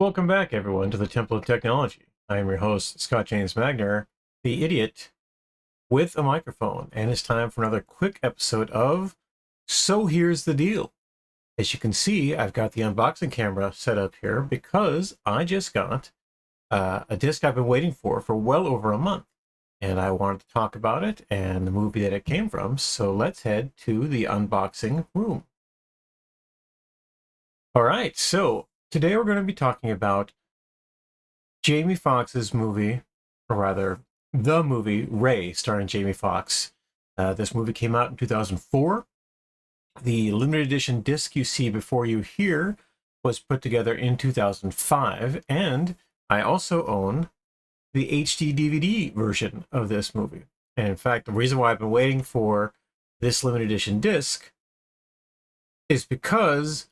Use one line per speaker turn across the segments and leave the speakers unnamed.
Welcome back, everyone, to the Temple of Technology. I am your host, Scott James Magner, the idiot with a microphone, and it's time for another quick episode of So Here's the Deal. As you can see, I've got the unboxing camera set up here because I just got a disc I've been waiting for well over a month, and I wanted to talk about it and the movie that it came from, so let's head to the unboxing room. All right, so today we're going to be talking about Jamie Foxx's movie, or rather, the movie Ray, starring Jamie Foxx. This movie came out in 2004. The limited edition disc you see before you here was put together in 2005, and I also own the HD DVD version of this movie. And in fact, the reason why I've been waiting for this limited edition disc is because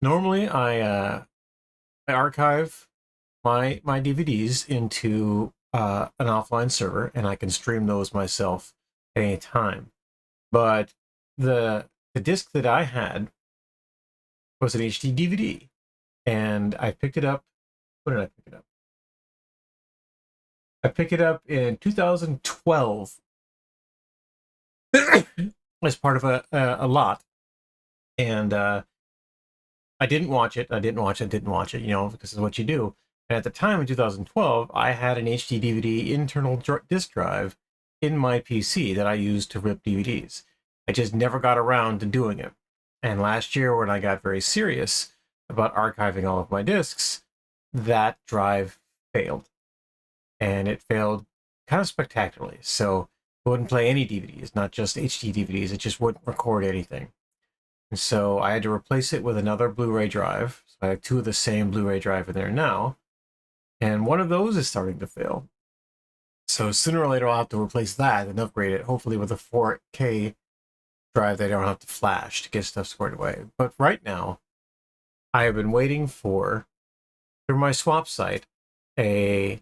normally I archive my DVDs into an offline server, and I can stream those myself at any time. But the disc that I had was an HD DVD, and I picked it up. When did I pick it up? I picked it up in 2012 as part of a lot, and I didn't watch it. I didn't watch it. Didn't watch it. You know, because it's what you do. And at the time in 2012, I had an HD DVD internal disk drive in my PC that I used to rip DVDs. I just never got around to doing it. And last year, when I got very serious about archiving all of my discs, that drive failed. And it failed kind of spectacularly. So it wouldn't play any DVDs, not just HD DVDs. It just wouldn't record anything. And so I had to replace it with another Blu-ray drive. So I have two of the same Blu-ray drive in there now. And one of those is starting to fail. So sooner or later, I'll have to replace that and upgrade it, hopefully with a 4K drive that I don't have to flash to get stuff squared away. But right now, I have been waiting for, through my swap site, a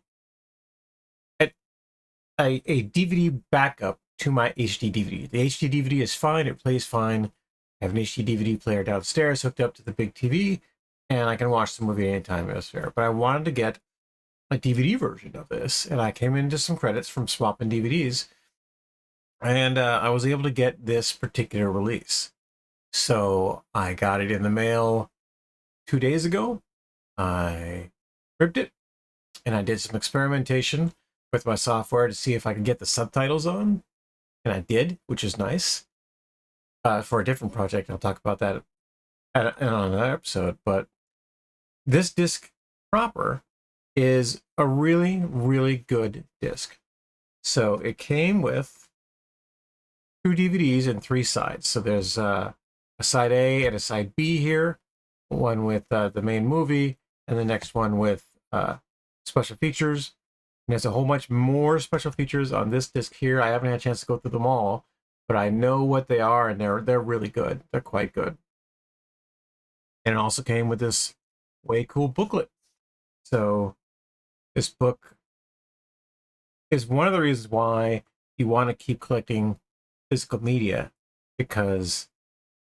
DVD backup to my HD DVD. The HD DVD is fine. It plays fine. I have an HD DVD player downstairs hooked up to the big TV, and I can watch the movie anytime it was fair. But I wanted to get a DVD version of this, and I came into some credits from swapping DVDs, and I was able to get this particular release. So I got it in the mail 2 days ago. I ripped it, and I did some experimentation with my software to see if I could get the subtitles on, and I did, which is nice. For a different project, I'll talk about that on another episode. But this disc proper is a really, really good disc. So it came with 2 DVDs and 3 sides. So there's a side A and a side B here, one with the main movie, and the next one with special features. And there's a whole bunch more special features on this disc here. I haven't had a chance to go through them all, but I know what they are, and they're really good. They're quite good. And it also came with this way cool booklet. So this book is one of the reasons why you want to keep collecting physical media, because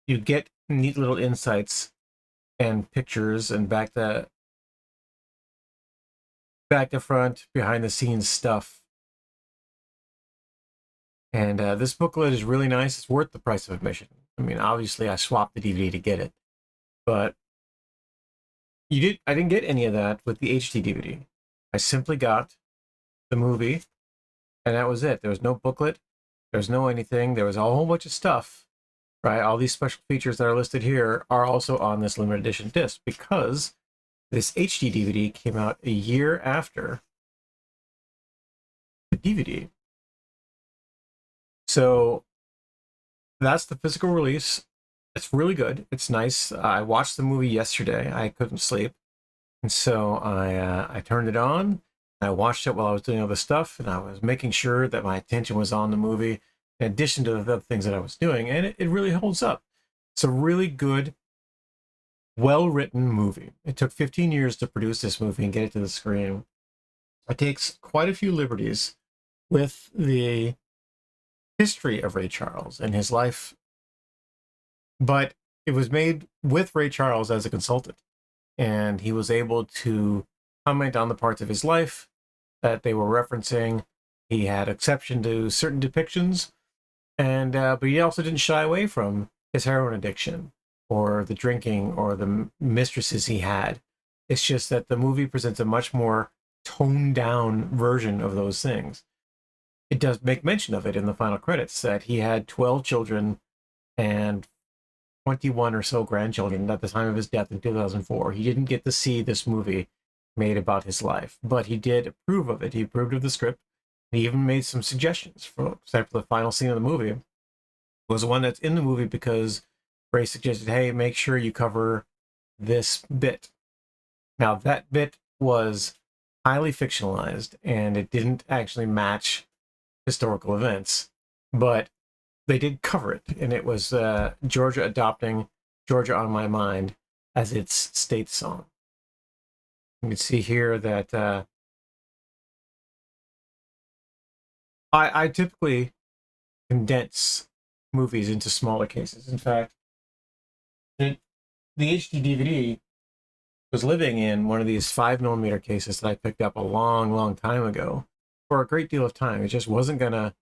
you get neat little insights and pictures and back to front, behind the scenes stuff. And this booklet is really nice. It's worth the price of admission. I mean, obviously I swapped the DVD to get it, but I didn't get any of that with the HD DVD. I simply got the movie, and that was it. There was no booklet. There was no anything. There was a whole bunch of stuff, right? All these special features that are listed here are also on this limited edition disc, because this HD DVD came out a year after the DVD. So that's the physical release. It's really good. It's nice. I watched the movie yesterday. I couldn't sleep. And so I turned it on. I watched it while I was doing other stuff, and I was making sure that my attention was on the movie in addition to the other things that I was doing. And it really holds up. It's a really good, well-written movie. It took 15 years to produce this movie and get it to the screen. It takes quite a few liberties with the history of Ray Charles and his life, but it was made with Ray Charles as a consultant. and he was able to comment on the parts of his life that they were referencing. He had exception to certain depictions, and but he also didn't shy away from his heroin addiction or the drinking or the mistresses he had. It's just that the movie presents a much more toned down version of those things. It does make mention of it in the final credits that he had 12 children and 21 or so grandchildren at the time of his death in 2004. He didn't get to see this movie made about his life, but he did approve of it. He approved of the script. He even made some suggestions for, except for the final scene of the movie. Was the one that's in the movie because Ray suggested, hey, make sure you cover this bit. Now, that bit was highly fictionalized and it didn't actually match historical events, but they did cover it, and it was Georgia adopting Georgia on My Mind as its state song. You can see here that I typically condense movies into smaller cases. In fact, the HD DVD was living in one of these 5mm cases that I picked up a long, long time ago for a great deal of time. It just wasn't going to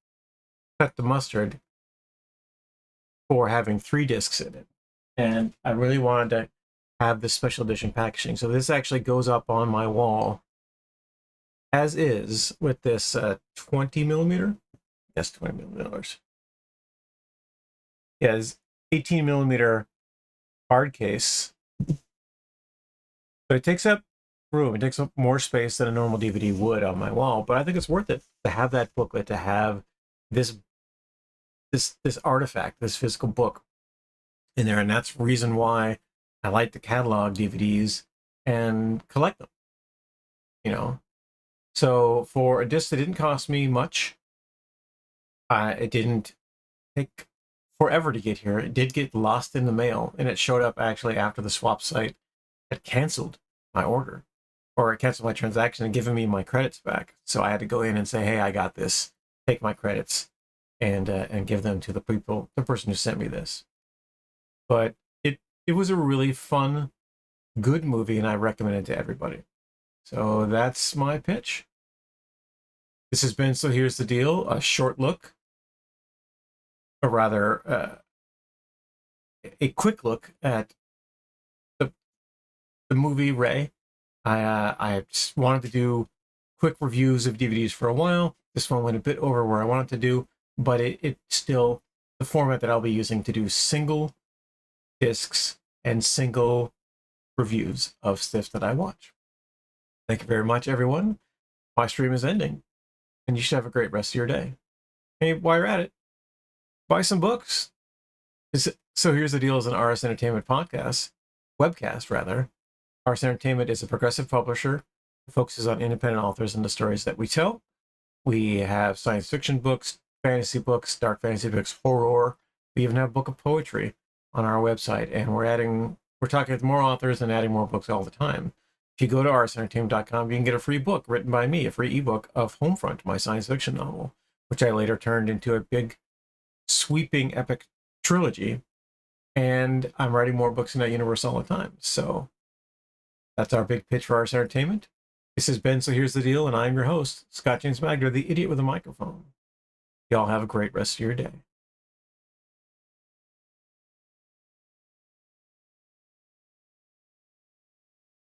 cut the mustard for having 3 discs in it. And I really wanted to have this special edition packaging. So this actually goes up on my wall as is with this 20mm. Yes, 20mm. Yeah, it's 18mm hard case. But it takes up room. It takes up more space than a normal DVD would on my wall. But I think it's worth it to have that booklet, to have this artifact, this physical book in there. And that's the reason why I like to catalog DVDs and collect them, you know. So for a disc that didn't cost me much, it didn't take forever to get here. It did get lost in the mail, and it showed up actually after the swap site had canceled my order, or it canceled my transaction and given me my credits back. So I had to go in and say, hey, I got this, take my credits, and give them to the person who sent me this. But it was a really fun, good movie, and I recommend it to everybody. So that's my pitch. This has been So Here's the Deal, a short look, or rather, a quick look at the movie Ray. I just wanted to do quick reviews of DVDs for a while. This one went a bit over where I wanted to do, but it's still the format that I'll be using to do single discs and single reviews of stuff that I watch. Thank you very much, everyone. My stream is ending, and you should have a great rest of your day. Hey, while you're at it, buy some books. So Here's the Deal is an RS Entertainment webcast rather. RS Entertainment is a progressive publisher that focuses on independent authors and the stories that we tell. We have science fiction books, fantasy books, dark fantasy books, horror. We even have a book of poetry on our website, and we're talking with more authors and adding more books all the time. If you go to rsentertainment.com, you can get a free book written by me, a free ebook of Homefront, my science fiction novel, which I later turned into a big, sweeping, epic trilogy. And I'm writing more books in that universe all the time. So that's our big pitch for RS Entertainment. This has been So Here's the Deal, and I'm your host, Scott James Magner, the idiot with a microphone. Y'all have a great rest of your day.